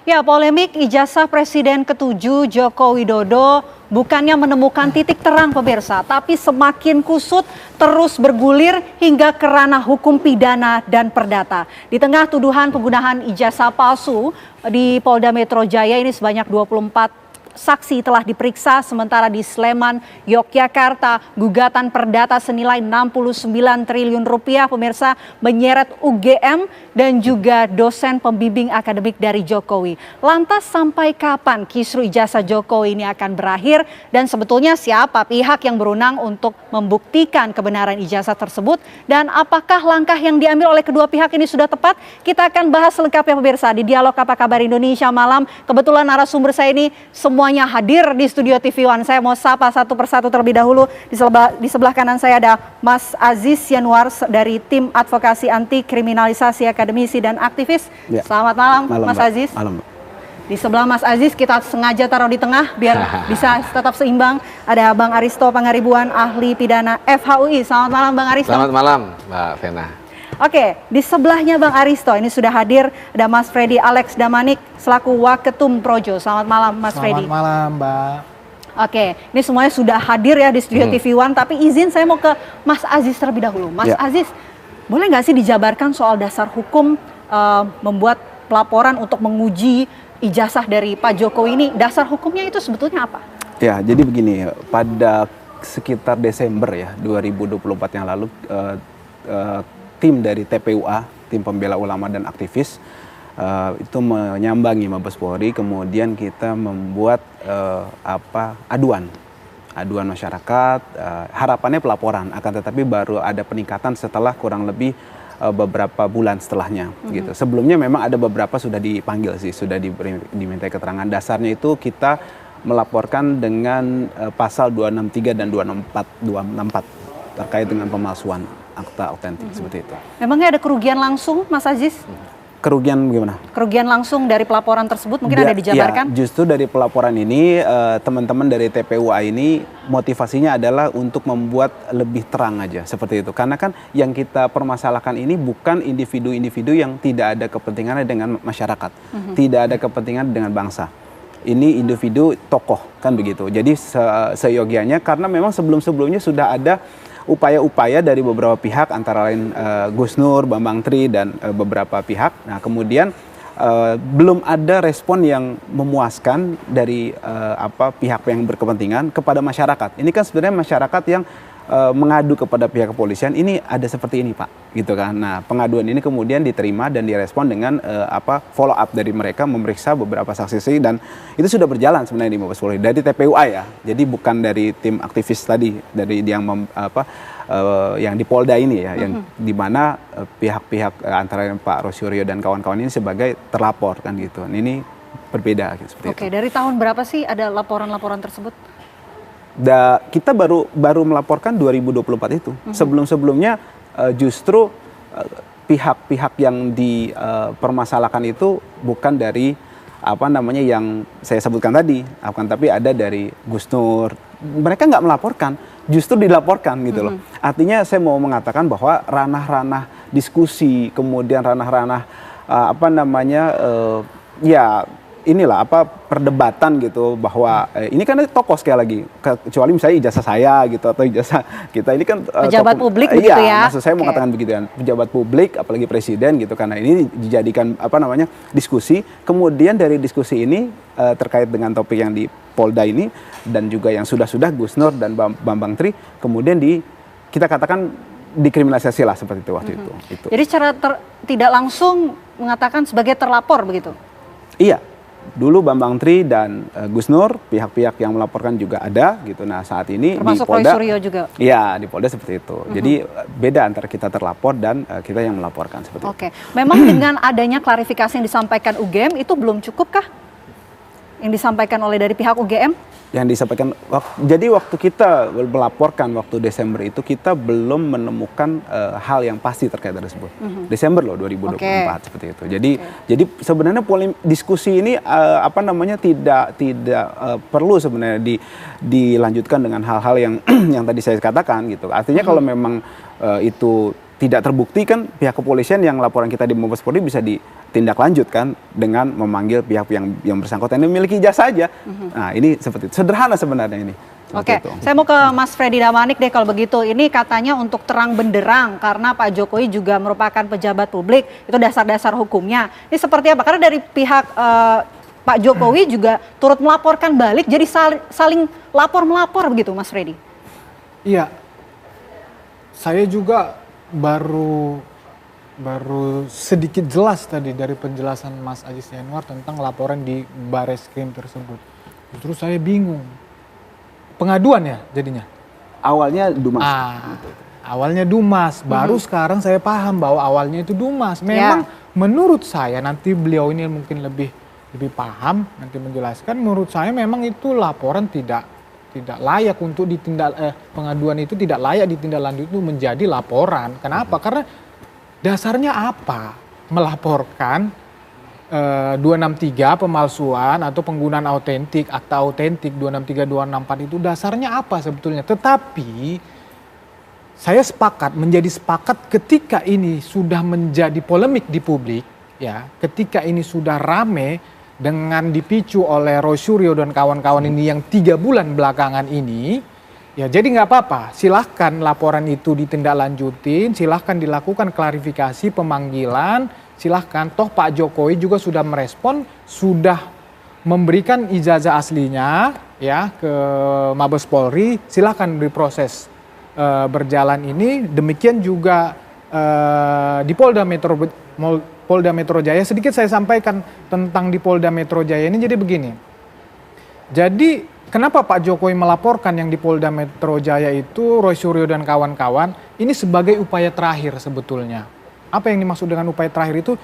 Ya, polemik ijazah Presiden ke-7 Joko Widodo bukannya menemukan titik terang pemirsa, tapi semakin kusut terus bergulir hingga ke ranah hukum pidana dan perdata. Di tengah tuduhan penggunaan ijazah palsu di Polda Metro Jaya ini sebanyak 24 saksi telah diperiksa, sementara di Sleman, Yogyakarta, gugatan perdata senilai 69 triliun rupiah pemirsa menyeret UGM dan juga dosen pembimbing akademik dari Jokowi. Lantas sampai kapan kisru ijazah Jokowi ini akan berakhir dan sebetulnya siapa pihak yang berwenang untuk membuktikan kebenaran ijazah tersebut dan apakah langkah yang diambil oleh kedua pihak ini sudah tepat? Kita akan bahas lengkapnya pemirsa di Dialog Apa Kabar Indonesia malam. Kebetulan narasumber saya ini semuanya hadir di studio TV One. Saya mau sapa satu persatu terlebih dahulu. Di sebelah kanan saya ada Mas Aziz Yanuar dari tim advokasi anti kriminalisasi akademisi dan aktivis. Ya. Selamat malam, Mas Aziz. Malam. Di sebelah Mas Aziz kita sengaja taruh di tengah biar bisa tetap seimbang. Ada Bang Aristo Pangaribuan, ahli pidana FHUI. Selamat malam Bang Aristo. Selamat malam Mbak Vena. Oke, di sebelahnya Bang Aristo ini sudah hadir ada Mas Freddy Alex Damanik selaku Waketum Projo. Selamat malam Mas Freddy. Selamat malam Mbak. Oke, ini semuanya sudah hadir ya di studio TV One, tapi izin saya mau ke Mas Aziz terlebih dahulu. Mas Aziz, boleh nggak sih dijabarkan soal dasar hukum membuat pelaporan untuk menguji ijazah dari Pak Jokowi ini, dasar hukumnya itu sebetulnya apa? Ya, jadi begini, pada sekitar Desember ya 2024 yang lalu, tim dari TPUA, tim pembela ulama dan aktivis, itu menyambangi Mabes Polri, kemudian kita membuat aduan masyarakat, harapannya pelaporan, akan tetapi baru ada peningkatan setelah kurang lebih beberapa bulan setelahnya gitu. Sebelumnya memang ada beberapa sudah dipanggil sih, sudah diminta keterangan. Dasarnya itu kita melaporkan dengan pasal 263 dan 264 terkait dengan pemalsuan akta otentik seperti itu. Memangnya ada kerugian langsung, Mas Aziz? Kerugian bagaimana? Kerugian langsung dari pelaporan tersebut mungkin ada dijabarkan? Ya, justru dari pelaporan ini teman-teman dari TPUA ini motivasinya adalah untuk membuat lebih terang aja seperti itu. Karena kan yang kita permasalahkan ini bukan individu-individu yang tidak ada kepentingannya dengan masyarakat, tidak ada kepentingan dengan bangsa. Ini individu tokoh kan begitu. Jadi seyogianya karena memang sebelum-sebelumnya sudah ada upaya-upaya dari beberapa pihak antara lain Gus Nur, Bambang Tri dan beberapa pihak. Nah, kemudian belum ada respon yang memuaskan dari pihak yang berkepentingan kepada masyarakat. Ini kan sebenarnya masyarakat yang mengadu kepada pihak kepolisian, ini ada seperti ini Pak, gitu kan. Nah, pengaduan ini kemudian diterima dan direspon dengan follow up dari mereka, memeriksa beberapa saksi-saksi dan itu sudah berjalan sebenarnya di Mabes Polri dari TPUA ya. Jadi bukan dari tim aktivis tadi, dari yang yang di Polda ini ya, yang di mana pihak-pihak antara Pak Rosyuryo dan kawan-kawan ini sebagai terlapor kan gitu. Ini berbeda gitu, seperti itu. Oke, dari tahun berapa sih ada laporan-laporan tersebut? Kita baru melaporkan 2024 itu. Sebelum-sebelumnya justru pihak-pihak yang dipermasalahkan itu bukan dari yang saya sebutkan tadi, tapi ada dari Gus Nur. Mereka nggak melaporkan, justru dilaporkan gitu loh. Artinya saya mau mengatakan bahwa ranah-ranah diskusi, kemudian ranah-ranah inilah perdebatan gitu bahwa ini kan tokoh sekali lagi, kecuali misalnya ijazah saya gitu atau ijazah kita ini kan pejabat publik begitu ya. Maksud saya mau mengatakan begitu kan, pejabat publik apalagi presiden gitu, karena ini dijadikan diskusi. Kemudian dari diskusi ini terkait dengan topik yang di Polda ini dan juga yang sudah Gus Nur dan Bambang Tri kemudian kita katakan dikriminalisasi lah seperti itu waktu itu. Jadi secara tidak langsung mengatakan sebagai terlapor begitu? Iya. Dulu Bambang Tri dan Gus Nur, pihak-pihak yang melaporkan juga ada gitu. Nah, saat ini termasuk di Polda, Roy Suryo juga? Iya, di Polda seperti itu. Jadi beda antara kita terlapor dan kita yang melaporkan seperti itu. Oke, memang dengan adanya klarifikasi yang disampaikan UGM itu belum cukupkah? Yang disampaikan oleh dari pihak UGM? Yang disampaikan, jadi waktu kita melaporkan waktu Desember itu kita belum menemukan hal yang pasti terkait tersebut. Desember loh 2024 seperti itu. Jadi sebenarnya diskusi ini tidak perlu sebenarnya dilanjutkan dengan hal-hal yang yang tadi saya katakan gitu. Artinya kalau memang itu tidak terbukti kan pihak kepolisian yang laporan kita di Mabes Polri bisa ditindaklanjutkan dengan memanggil pihak yang bersangkutan yang memiliki ijazah saja. Nah, ini seperti itu. Sederhana sebenarnya ini. Oke, saya mau ke Mas Freddy Damanik deh kalau begitu. Ini katanya untuk terang benderang karena Pak Jokowi juga merupakan pejabat publik, itu dasar-dasar hukumnya. Ini seperti apa? Karena dari pihak Pak Jokowi juga turut melaporkan balik, jadi saling lapor-melapor begitu, Mas Freddy? Iya, saya juga baru sedikit jelas tadi dari penjelasan Mas Aziz Yanuar tentang laporan di Bareskrim tersebut. Justru saya bingung. Pengaduan ya jadinya? Awalnya Dumas. Awalnya Dumas, baru sekarang saya paham bahwa awalnya itu Dumas. Memang menurut saya, nanti beliau ini mungkin lebih paham, nanti menjelaskan, menurut saya memang itu laporan tidak layak untuk pengaduan itu tidak layak ditindaklanjuti menjadi laporan. Kenapa? Karena dasarnya apa? Melaporkan 263 pemalsuan atau penggunaan autentik, akta autentik 263 264 itu dasarnya apa sebetulnya? Tetapi saya menjadi sepakat ketika ini sudah menjadi polemik di publik, ya, ketika ini sudah rame dengan dipicu oleh Roy Suryo dan kawan-kawan ini yang 3 bulan belakangan ini, ya jadi nggak apa-apa, silahkan laporan itu ditindaklanjutin, silahkan dilakukan klarifikasi, pemanggilan, silahkan. Toh Pak Jokowi juga sudah merespon, sudah memberikan ijazah aslinya ya ke Mabes Polri, silahkan diproses berjalan ini. Demikian juga di Polda Metro Jaya. Sedikit saya sampaikan tentang di Polda Metro Jaya ini. Jadi begini, jadi kenapa Pak Jokowi melaporkan yang di Polda Metro Jaya itu Roy Suryo dan kawan-kawan ini sebagai upaya terakhir sebetulnya. Apa yang dimaksud dengan upaya terakhir itu?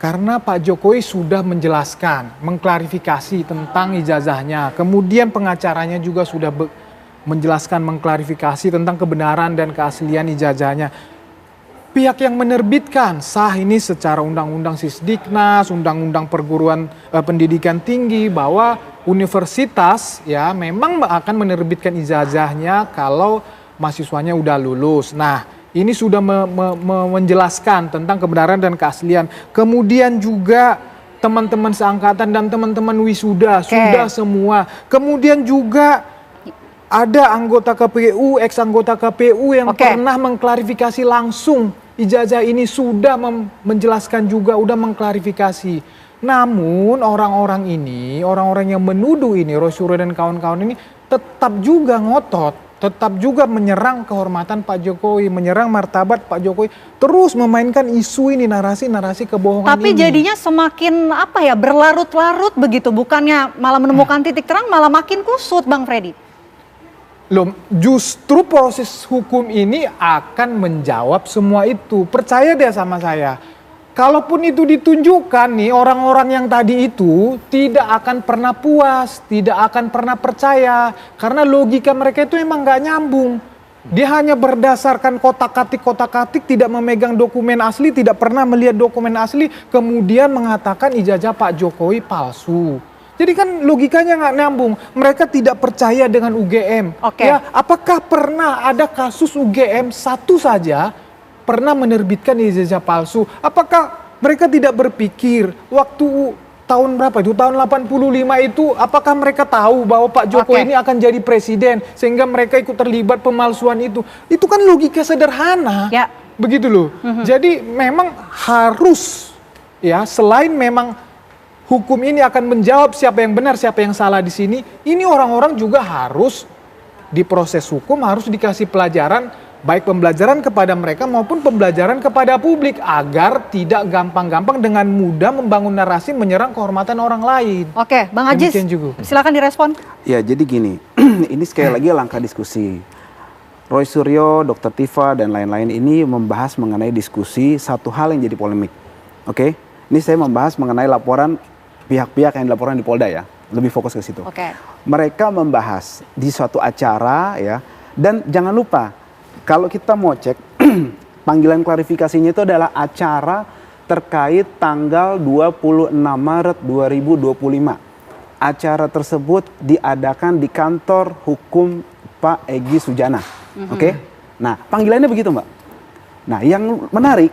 Karena Pak Jokowi sudah menjelaskan, mengklarifikasi tentang ijazahnya. Kemudian pengacaranya juga sudah menjelaskan, mengklarifikasi tentang kebenaran dan keaslian ijazahnya. Pihak yang menerbitkan sah ini secara undang-undang Sisdiknas, undang-undang perguruan pendidikan tinggi, bahwa universitas ya memang akan menerbitkan ijazahnya kalau mahasiswanya udah lulus. Nah, ini sudah menjelaskan tentang kebenaran dan keaslian. Kemudian juga teman-teman seangkatan dan teman-teman wisuda sudah semua. Kemudian juga ada anggota KPU, ex-anggota KPU yang pernah mengklarifikasi langsung ijazah ini, sudah menjelaskan juga, udah mengklarifikasi. Namun orang-orang ini, orang-orang yang menuduh ini, Roy Suryo dan kawan-kawan ini tetap juga ngotot, tetap juga menyerang kehormatan Pak Jokowi, menyerang martabat Pak Jokowi, terus memainkan isu ini, narasi-narasi kebohongan ini. Tapi jadinya semakin berlarut-larut begitu, bukannya malah menemukan titik terang, malah makin kusut, Bang Freddy. Loh, justru proses hukum ini akan menjawab semua itu. Percaya deh sama saya. Kalaupun itu ditunjukkan nih, orang-orang yang tadi itu tidak akan pernah puas, tidak akan pernah percaya. Karena logika mereka itu emang gak nyambung. Dia hanya berdasarkan kotak-katik, tidak memegang dokumen asli, tidak pernah melihat dokumen asli, kemudian mengatakan ijazah Pak Jokowi palsu. Jadi kan logikanya nggak nyambung. Mereka tidak percaya dengan UGM. Ya, apakah pernah ada kasus UGM satu saja pernah menerbitkan ijazah palsu? Apakah mereka tidak berpikir waktu tahun berapa itu? Tahun 85 itu apakah mereka tahu bahwa Pak Jokowi ini akan jadi presiden sehingga mereka ikut terlibat pemalsuan itu? Itu kan logika sederhana. Ya. Begitu loh. Jadi memang harus ya, selain memang hukum ini akan menjawab siapa yang benar, siapa yang salah di sini. Ini orang-orang juga harus diproses hukum, harus dikasih pelajaran, baik pembelajaran kepada mereka maupun pembelajaran kepada publik, agar tidak gampang-gampang dengan mudah membangun narasi menyerang kehormatan orang lain. Oke, Bang Aziz, silakan direspon. Ya, jadi gini, ini sekali lagi langkah diskusi. Roy Suryo, Dr. Tifa, dan lain-lain ini membahas mengenai diskusi satu hal yang jadi polemik. Oke, ini saya membahas mengenai laporan pihak-pihak yang dilaporkan di Polda ya, lebih fokus ke situ. Mereka membahas di suatu acara ya, dan jangan lupa kalau kita mau cek panggilan klarifikasinya itu adalah acara terkait tanggal 26 Maret 2025. Acara tersebut diadakan di kantor hukum Pak Egy Sujana. Oke? Nah, panggilannya begitu, Mbak. Nah, yang menarik,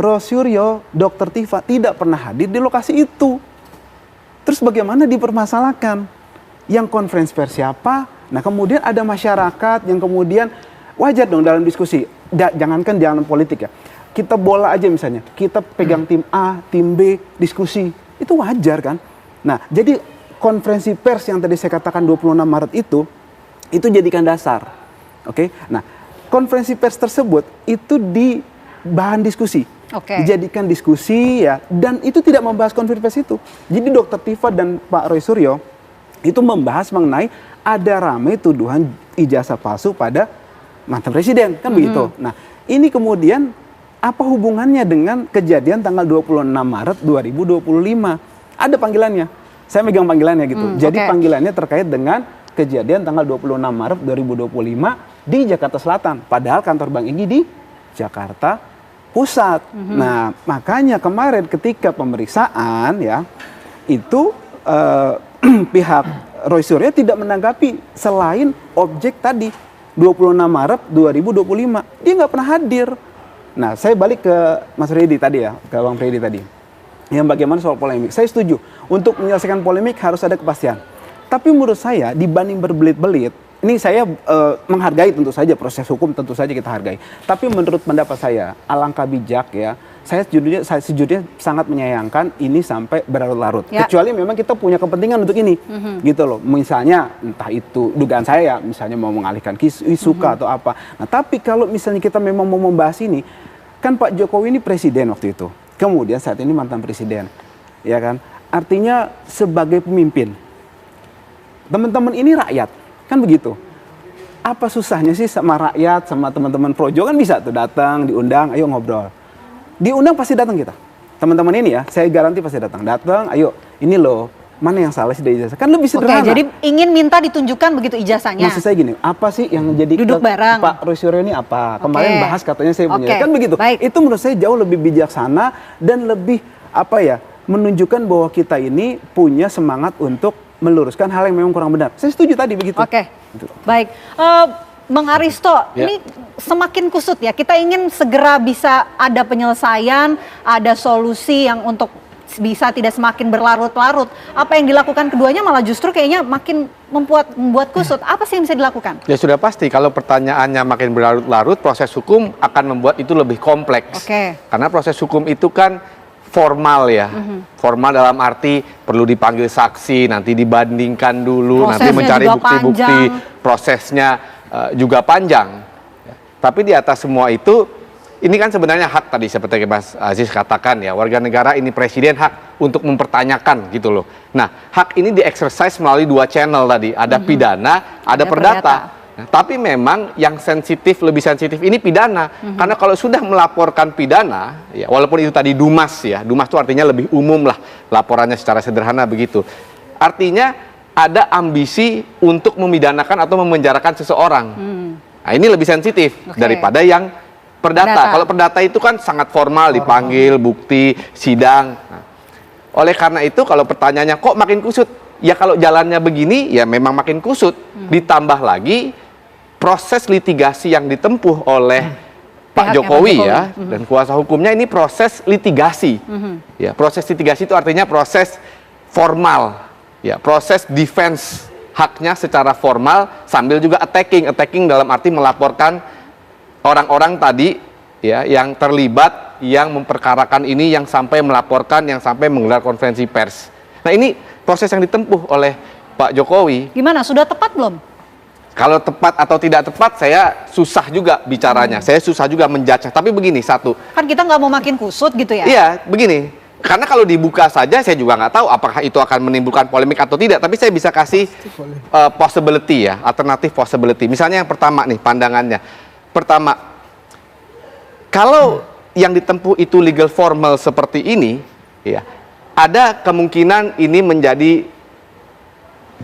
Rosuryo, Dr. Tifa tidak pernah hadir di lokasi itu. Terus bagaimana dipermasalahkan? Yang konferensi pers siapa? Nah, kemudian ada masyarakat yang kemudian wajar dong dalam diskusi. Jangankan jalan politik ya. Kita bola aja misalnya. Kita pegang tim A, tim B, diskusi. Itu wajar kan? Nah, jadi konferensi pers yang tadi saya katakan 26 Maret itu jadikan dasar. Oke? Nah, konferensi pers tersebut itu di bahan diskusi. Dijadikan diskusi ya, dan itu tidak membahas konferensi pers itu. Jadi Dr. Tifa dan Pak Roy Suryo itu membahas mengenai ada ramai tuduhan ijazah palsu pada mantan presiden, kan begitu. Nah, ini kemudian apa hubungannya dengan kejadian tanggal 26 Maret 2025? Ada panggilannya. Saya megang panggilannya gitu. Jadi panggilannya terkait dengan kejadian tanggal 26 Maret 2025 di Jakarta Selatan. Padahal kantor Bank Ingi di Jakarta Pusat. Nah, makanya kemarin ketika pemeriksaan ya, itu pihak Roy Suryo tidak menanggapi selain objek tadi 26 Maret 2025. Dia nggak pernah hadir. Nah, saya balik ke Mas Freddy tadi ya, ke Bang Freddy tadi. Yang bagaimana soal polemik. Saya setuju, untuk menyelesaikan polemik harus ada kepastian. Tapi menurut saya dibanding berbelit-belit, ini saya menghargai tentu saja proses hukum, tentu saja kita hargai. Tapi menurut pendapat saya, alangkah bijak ya, saya sejujurnya sangat menyayangkan ini sampai berlarut-larut. Ya. Kecuali memang kita punya kepentingan untuk ini, gitu loh. Misalnya entah itu dugaan saya, misalnya mau mengalihkan isu atau apa. Nah, tapi kalau misalnya kita memang mau membahas ini, kan Pak Jokowi ini presiden waktu itu. Kemudian saat ini mantan presiden, ya kan? Artinya sebagai pemimpin, teman-teman ini rakyat, kan begitu. Apa susahnya sih sama rakyat, sama teman-teman projo kan bisa tuh datang, diundang, ayo ngobrol. Diundang pasti datang kita. Teman-teman ini ya, saya garanti pasti datang. Datang, ayo ini loh, mana yang salah sih dari ijazah? Kan lebih sederhana. Jadi ingin minta ditunjukkan begitu ijazahnya. Maksud saya gini, apa sih yang jadi duduk bareng. Pak Roy Suryo ini apa? Kemarin bahas katanya saya punya. Kan begitu. Baik. Itu menurut saya jauh lebih bijaksana dan lebih apa ya? Menunjukkan bahwa kita ini punya semangat untuk meluruskan hal yang memang kurang benar. Saya setuju tadi begitu. Baik. Bang Aristo, ini semakin kusut ya. Kita ingin segera bisa ada penyelesaian, ada solusi yang untuk bisa tidak semakin berlarut-larut. Apa yang dilakukan keduanya malah justru kayaknya makin membuat kusut. Apa sih yang bisa dilakukan? Ya sudah pasti, kalau pertanyaannya makin berlarut-larut, proses hukum akan membuat itu lebih kompleks. Karena proses hukum itu kan formal ya. Formal dalam arti perlu dipanggil saksi, nanti dibandingkan dulu, prosesnya nanti mencari bukti-bukti, prosesnya juga panjang. Tapi di atas semua itu, ini kan sebenarnya hak tadi seperti Mas Aziz katakan ya, warga negara ini presiden hak untuk mempertanyakan gitu loh. Nah, hak ini di-exercise melalui dua channel tadi, ada pidana, ada perdata. Nah, tapi memang yang sensitif, lebih sensitif ini pidana. Karena kalau sudah melaporkan pidana, ya walaupun itu tadi Dumas ya, Dumas itu artinya lebih umum lah laporannya secara sederhana begitu. Artinya ada ambisi untuk memidanakan atau memenjarakan seseorang. Nah, ini lebih sensitif daripada yang perdata. Kalau perdata itu kan sangat formal, dipanggil, bukti, sidang. Nah, oleh karena itu kalau pertanyaannya kok makin kusut? Ya kalau jalannya begini ya memang makin kusut. Ditambah lagi proses litigasi yang ditempuh oleh Pak Jokowi ya dan kuasa hukumnya ini proses litigasi. Ya, proses litigasi itu artinya proses formal. Ya, proses defense haknya secara formal sambil juga attacking dalam arti melaporkan orang-orang tadi ya yang terlibat, yang memperkarakan ini, yang sampai melaporkan, yang sampai menggelar konferensi pers. Nah, ini proses yang ditempuh oleh Pak Jokowi. Gimana? Sudah tepat belum? Kalau tepat atau tidak tepat, saya susah juga bicaranya. Saya susah juga menjudge. Tapi begini, satu. Kan kita nggak mau makin kusut gitu ya? Iya, begini. Karena kalau dibuka saja, saya juga nggak tahu apakah itu akan menimbulkan polemik atau tidak. Tapi saya bisa kasih possibility ya, alternatif possibility. Misalnya yang pertama nih, pandangannya. Pertama, kalau yang ditempuh itu legal formal seperti ini, ya, ada kemungkinan ini menjadi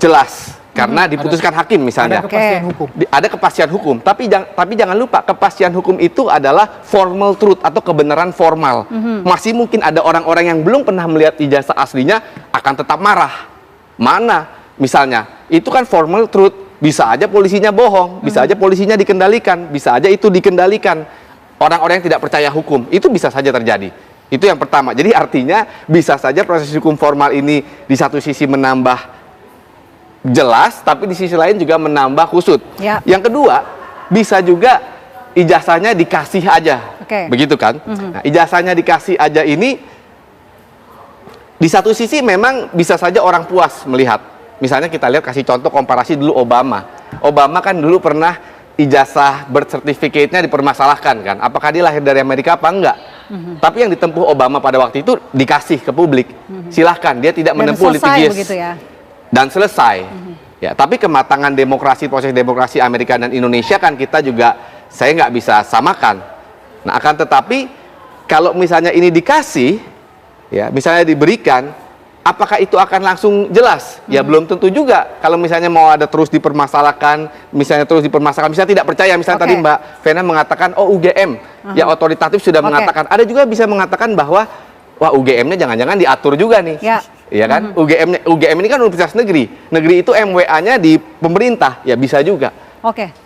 jelas. Karena diputuskan hakim misalnya. Ada kepastian hukum. Ada kepastian hukum. Tapi jangan lupa kepastian hukum itu adalah formal truth atau kebenaran formal. Masih mungkin ada orang-orang yang belum pernah melihat ijazah aslinya akan tetap marah. Mana? Misalnya, itu kan formal truth. Bisa aja polisinya bohong, bisa aja polisinya dikendalikan, bisa aja itu dikendalikan. orang-orang yang tidak percaya hukum. Itu bisa saja terjadi. Itu yang pertama. Jadi artinya bisa saja proses hukum formal ini di satu sisi menambah jelas, tapi di sisi lain juga menambah kusut. Ya. Yang kedua, bisa juga ijazahnya dikasih aja. Oke. Begitu kan? Nah, ijazahnya dikasih aja ini di satu sisi memang bisa saja orang puas melihat. Misalnya kita lihat, kasih contoh komparasi dulu Obama. Obama kan dulu pernah ijazah birth certificate-nya dipermasalahkan kan. Apakah dia lahir dari Amerika apa enggak? Tapi yang ditempuh Obama pada waktu itu dikasih ke publik. Silahkan, dia tidak menempuh litigasi. Begitu ya. Dan selesai. Ya, tapi kematangan demokrasi, proses demokrasi Amerika dan Indonesia kan kita juga, saya nggak bisa samakan. Nah, akan tetapi kalau misalnya ini dikasih, ya, misalnya diberikan, apakah itu akan langsung jelas? Ya belum tentu juga. Kalau misalnya mau ada terus dipermasalahkan, misalnya tidak percaya, misalnya tadi Mbak Vena mengatakan, oh UGM, ya otoritatif sudah mengatakan. Ada juga bisa mengatakan bahwa, wah UGM-nya jangan-jangan diatur juga nih. Ya kan? UGM ini kan universitas negeri. Negeri itu MWA-nya di pemerintah, ya bisa juga.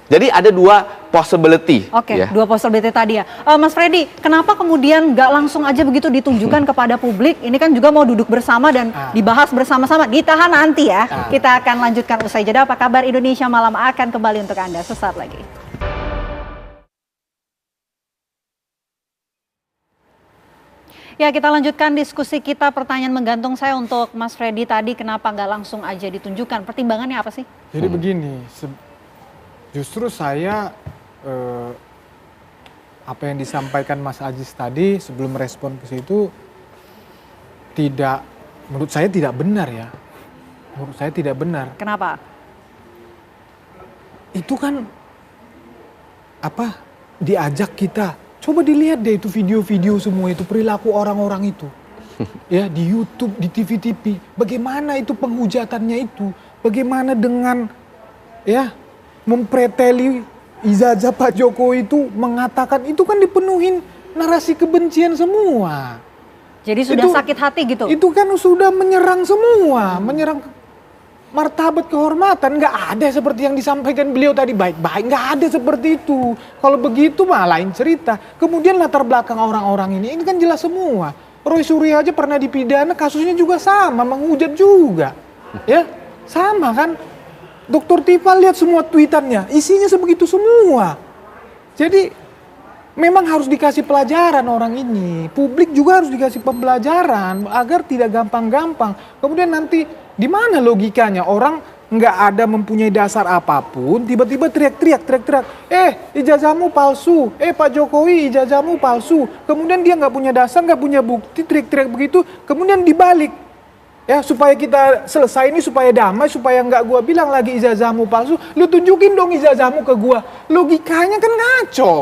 Jadi ada dua possibility. Ya. Dua possibility tadi ya. Mas Freddy, kenapa kemudian nggak langsung aja begitu ditunjukkan kepada publik? Ini kan juga mau duduk bersama dan dibahas bersama-sama. Ditahan nanti ya. Kita akan lanjutkan usai jeda. Apa kabar Indonesia Malam akan kembali untuk Anda sesaat lagi. Ya, kita lanjutkan diskusi kita. Pertanyaan menggantung saya untuk Mas Freddy tadi, kenapa nggak langsung aja ditunjukkan? Pertimbangannya apa sih? Jadi begini, justru saya apa yang disampaikan Mas Ajis tadi sebelum respon ke situ menurut saya tidak benar ya. Menurut saya tidak benar. Kenapa? Itu kan diajak kita. Coba dilihat deh itu video-video semua itu, perilaku orang-orang itu. Ya, di YouTube, di TV-TV. Bagaimana itu penghujatannya itu? Bagaimana dengan mempreteli ijazah Pak Jokowi itu, mengatakan itu kan dipenuhin narasi kebencian semua. Jadi sudah sakit hati gitu? Itu kan sudah menyerang semua, menyerang martabat kehormatan. Nggak ada seperti yang disampaikan beliau tadi baik-baik, nggak ada seperti itu. Kalau begitu mah lain cerita. Kemudian latar belakang orang-orang ini kan jelas semua. Roy Suryo aja pernah dipidana, kasusnya juga sama, menghujat juga. Ya, sama kan? Dr. Tifa lihat semua tweetannya, isinya sebegitu semua. Jadi memang harus dikasih pelajaran orang ini. Publik juga harus dikasih pembelajaran agar tidak gampang-gampang. Kemudian nanti di mana logikanya orang nggak ada mempunyai dasar apapun, tiba-tiba teriak-teriak, ijazahmu palsu, Pak Jokowi ijazahmu palsu. Kemudian dia nggak punya dasar, nggak punya bukti, teriak-teriak begitu, kemudian dibalik. Ya, supaya kita selesai ini, supaya damai, supaya nggak gua bilang lagi ijazahmu palsu, lu tunjukin dong ijazahmu ke gua. Logikanya kan ngaco.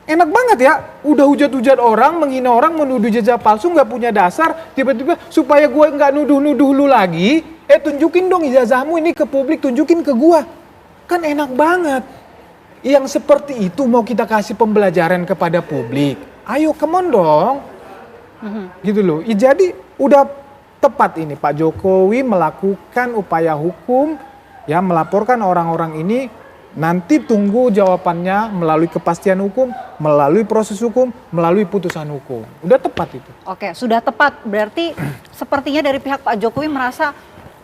Enak banget ya, udah hujat-hujat orang, menghina orang, menuduh ijazah palsu, nggak punya dasar, tiba-tiba supaya gua nggak nuduh-nuduh lu lagi, tunjukin dong ijazahmu ini ke publik, tunjukin ke gua. Kan enak banget. Yang seperti itu mau kita kasih pembelajaran kepada publik. Ayo, come on dong. Gitu loh. Jadi udah tepat ini Pak Jokowi melakukan upaya hukum, ya, melaporkan orang-orang ini. Nanti tunggu jawabannya melalui kepastian hukum, melalui proses hukum, melalui putusan hukum. Udah tepat itu. Oke, sudah tepat. Berarti sepertinya dari pihak Pak Jokowi merasa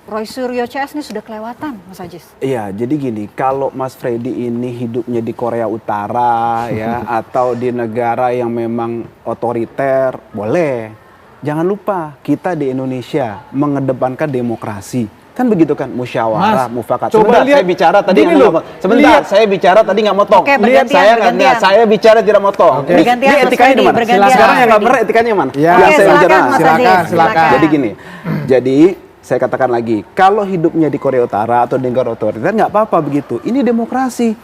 Roy Suryo CS ini sudah kelewatan, Mas Ajis. Iya, jadi gini, kalau Mas Freddy ini hidupnya di Korea Utara ya atau di negara yang memang otoriter, boleh. Jangan lupa kita di Indonesia mengedepankan demokrasi. Kan begitu kan, musyawarah, mufakat. Sebentar, saya bicara tadi saya bicara tadi nggak motong. Oke, bergantian. Saya bicara tidak motong. Oke. Ini etikanya di mana? Sekarang yang nggak benar etikanya mana? Ya. Yang saya bicara. Silakan. Jadi gini, saya katakan lagi, kalau hidupnya di Korea Utara atau di negara otoriter nggak apa-apa begitu. Ini demokrasi,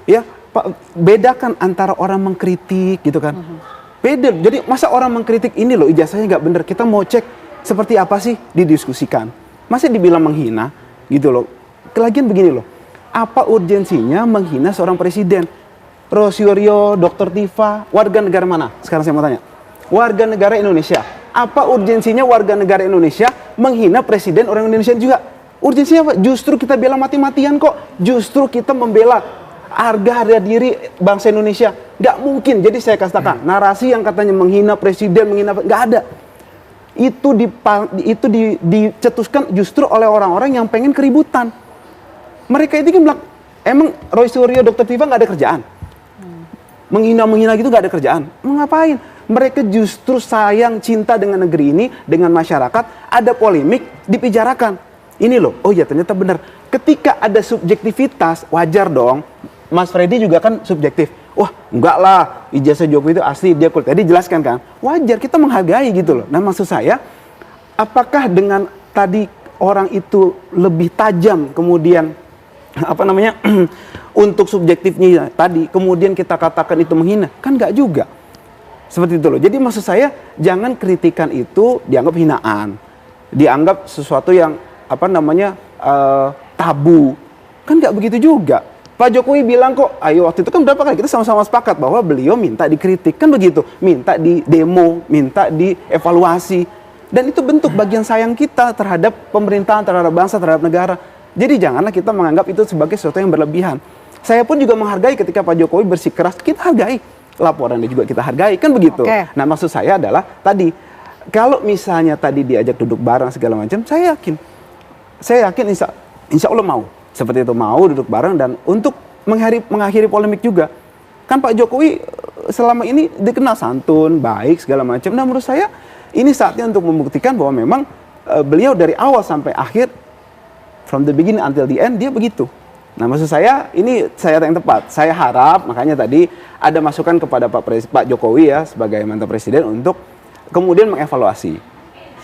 ya. Pak, bedakan antara orang mengkritik gitu kan. Beda. Jadi masa orang mengkritik ini loh ijazahnya nggak benar, kita mau cek seperti apa sih, didiskusikan. Masa dibilang menghina gitu loh. Lagian begini loh, apa urgensinya menghina seorang presiden? Roy Suryo, Dr. Tifa, warga negara mana? Sekarang saya mau tanya. Warga negara Indonesia. Apa urgensinya warga negara Indonesia menghina presiden orang Indonesia juga? Urgensinya apa? Justru kita bela mati-matian kok. Justru kita membela harga diri bangsa Indonesia. Nggak mungkin. Jadi saya katakan, narasi yang katanya menghina presiden, nggak ada. Itu dicetuskan justru oleh orang-orang yang pengen keributan. Mereka itu kan bilang, emang Roy Suryo, Dr. Tiva nggak ada kerjaan? Menghina gitu nggak ada kerjaan? Mau ngapain? Mereka justru sayang, cinta dengan negeri ini, dengan masyarakat. Ada polemik, dibicarakan. Ini loh, oh ya ternyata benar. Ketika ada subjektivitas, wajar dong. Mas Freddy juga kan subjektif. Wah, enggak lah, ijazah Jokowi itu asli, dia kulit. Tadi jelaskan kan, wajar, kita menghargai gitu loh. Nah maksud saya, apakah dengan tadi orang itu lebih tajam kemudian untuk subjektifnya tadi kemudian kita katakan itu menghina, kan nggak juga seperti itu loh. Jadi maksud saya jangan kritikan itu dianggap hinaan, dianggap sesuatu yang tabu, kan nggak begitu juga. Pak Jokowi bilang kok, ayo waktu itu kan berapa kali kita sama-sama sepakat bahwa beliau minta dikritik, kan begitu, minta di demo, minta dievaluasi, dan itu bentuk bagian sayang kita terhadap pemerintahan, terhadap bangsa, terhadap negara. Jadi janganlah kita menganggap itu sebagai sesuatu yang berlebihan. Saya pun juga menghargai ketika Pak Jokowi bersikeras, kita hargai. Laporannya juga kita hargai, kan begitu. Okay. Nah maksud saya adalah tadi, kalau misalnya tadi diajak duduk bareng segala macam, saya yakin insya Allah mau. Seperti itu, mau duduk bareng dan untuk mengakhiri polemik juga. Kan Pak Jokowi selama ini dikenal santun, baik segala macam. Nah menurut saya ini saatnya untuk membuktikan bahwa memang beliau dari awal sampai akhir, from the beginning until the end, dia begitu. Nah maksud saya ini saya yang tepat. Saya harap makanya tadi ada masukan kepada Pak Jokowi ya sebagai mantan presiden untuk kemudian mengevaluasi.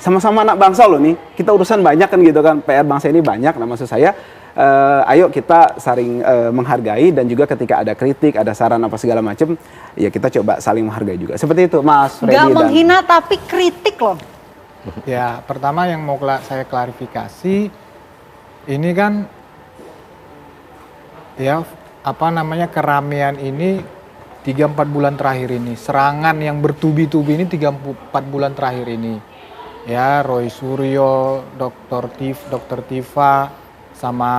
Sama-sama anak bangsa loh nih, kita urusan banyak kan gitu kan, PR bangsa ini banyak. Nah maksud saya ayo kita saling menghargai dan juga ketika ada kritik, ada saran apa segala macam, ya kita coba saling menghargai juga. Seperti itu Mas Freddy. Gak menghina tapi kritik loh. Ya pertama yang mau saya klarifikasi, ini kan ya keramaian ini 3-4 bulan terakhir ini, serangan yang bertubi-tubi ini 3-4 bulan terakhir ini. Ya Roy Suryo, Dr. Tiva sama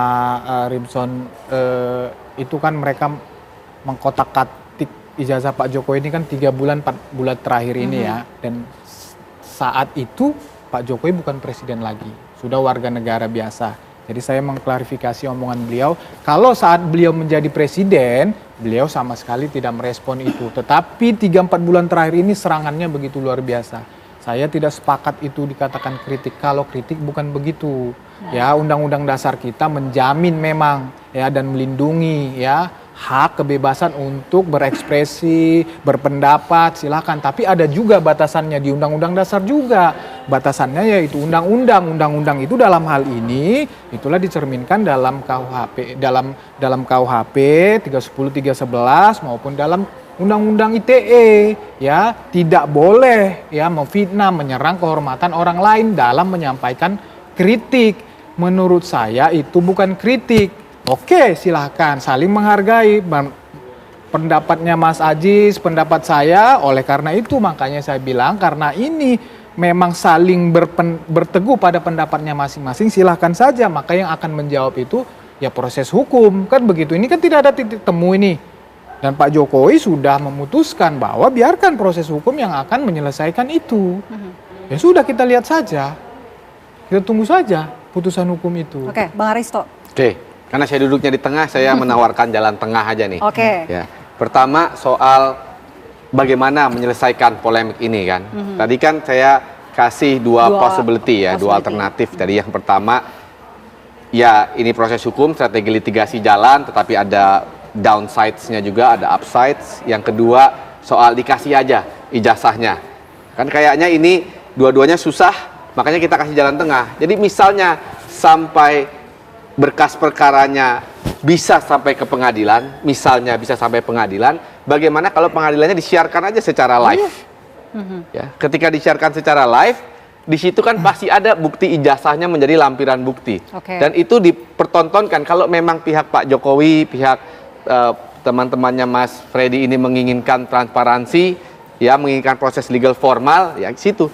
Rimson itu kan mereka mengkotak-katik ijazah Pak Jokowi ini kan 3 bulan 4 bulan terakhir ini ya. Dan saat itu Pak Jokowi bukan presiden lagi, sudah warga negara biasa. Jadi saya mengklarifikasi omongan beliau, kalau saat beliau menjadi presiden, beliau sama sekali tidak merespon itu. Tetapi 3-4 bulan terakhir ini serangannya begitu luar biasa. Saya tidak sepakat itu dikatakan kritik. Kalau kritik bukan begitu. Ya, Undang-Undang Dasar kita menjamin memang ya dan melindungi ya hak kebebasan untuk berekspresi, berpendapat, silakan. Tapi ada juga batasannya di Undang-Undang Dasar juga. Batasannya yaitu undang-undang itu dalam hal ini itulah dicerminkan dalam KUHP, dalam KUHP 310 311 maupun dalam Undang-Undang ITE ya, tidak boleh ya memfitnah, menyerang kehormatan orang lain dalam menyampaikan kritik. Menurut saya itu bukan kritik. Oke, silahkan saling menghargai pendapatnya Mas Ajis, pendapat saya. Oleh karena itu makanya saya bilang karena ini memang saling berteguh pada pendapatnya masing-masing, silahkan saja. Maka yang akan menjawab itu ya proses hukum, kan begitu. Ini kan tidak ada titik temu ini. Dan Pak Jokowi sudah memutuskan bahwa biarkan proses hukum yang akan menyelesaikan itu. Ya sudah, kita lihat saja. Kita tunggu saja putusan hukum itu. Oke, Bang Aristo. Oke, karena saya duduknya di tengah, saya menawarkan jalan tengah aja nih. Oke. Ya. Pertama soal bagaimana menyelesaikan polemik ini kan. Tadi kan saya kasih dua possibility ya, dua alternatif. Tadi yang pertama, ya ini proses hukum, strategi litigasi jalan, tetapi ada downsides-nya juga, ada upsides. Yang kedua soal dikasih aja ijazahnya. Kan kayaknya ini dua-duanya susah, makanya kita kasih jalan tengah. Jadi misalnya sampai berkas perkaranya bisa sampai ke pengadilan, misalnya bisa sampai pengadilan, bagaimana kalau pengadilannya disiarkan aja secara live? Ya, ketika disiarkan secara live, di situ kan pasti ada bukti ijazahnya menjadi lampiran bukti. Dan itu dipertontonkan kalau memang pihak Pak Jokowi, pihak teman-temannya Mas Freddy ini menginginkan transparansi, ya menginginkan proses legal formal, ya situ.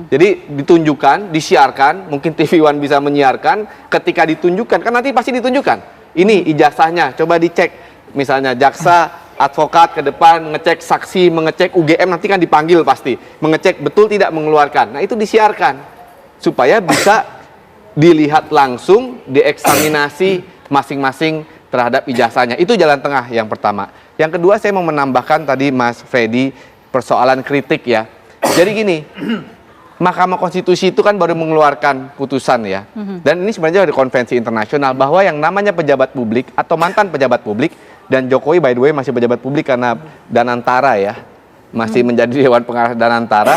Jadi ditunjukkan, disiarkan, mungkin TV One bisa menyiarkan, ketika ditunjukkan, kan nanti pasti ditunjukkan. Ini ijazahnya, coba dicek misalnya jaksa, advokat ke depan mengecek saksi, mengecek UGM nanti kan dipanggil pasti, mengecek betul tidak mengeluarkan. Nah itu disiarkan supaya bisa dilihat langsung, dieksaminasi masing-masing terhadap ijazahnya. Itu jalan tengah yang pertama. Yang kedua saya mau menambahkan tadi Mas Freddy persoalan kritik ya. Jadi gini, Mahkamah Konstitusi itu kan baru mengeluarkan putusan ya. Dan ini sebenarnya dari konvensi internasional bahwa yang namanya pejabat publik atau mantan pejabat publik, dan Jokowi by the way masih pejabat publik karena Danantara ya, masih menjadi Dewan Pengarah Danantara,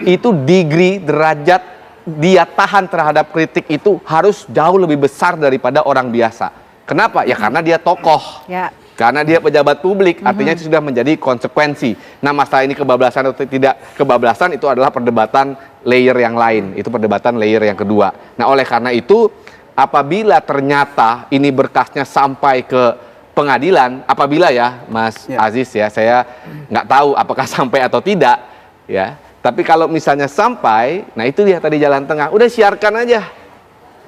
itu degree derajat dia tahan terhadap kritik itu harus jauh lebih besar daripada orang biasa. Kenapa? Ya karena dia tokoh. Ya. Karena dia pejabat publik, artinya itu sudah menjadi konsekuensi. Nah masalah ini kebablasan atau tidak kebablasan itu adalah perdebatan layer yang lain. Itu perdebatan layer yang kedua. Nah oleh karena itu, apabila ternyata ini berkasnya sampai ke pengadilan, apabila ya Mas Aziz ya, saya nggak tahu apakah sampai atau tidak ya. Tapi kalau misalnya sampai, nah itu dia tadi jalan tengah. Udah siarkan aja.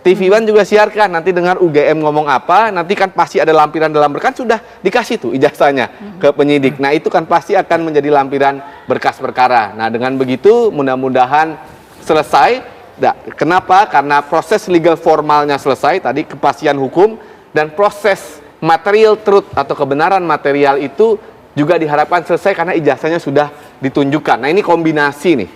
TV One juga siarkan, nanti dengar UGM ngomong apa, nanti kan pasti ada lampiran dalam berkas, sudah dikasih tuh ijazahnya ke penyidik. Nah itu kan pasti akan menjadi lampiran berkas perkara. Nah dengan begitu mudah-mudahan selesai. Nah, kenapa? Karena proses legal formalnya selesai, tadi kepastian hukum, dan proses material truth atau kebenaran material itu juga diharapkan selesai karena ijazahnya sudah ditunjukkan. Nah ini kombinasi nih.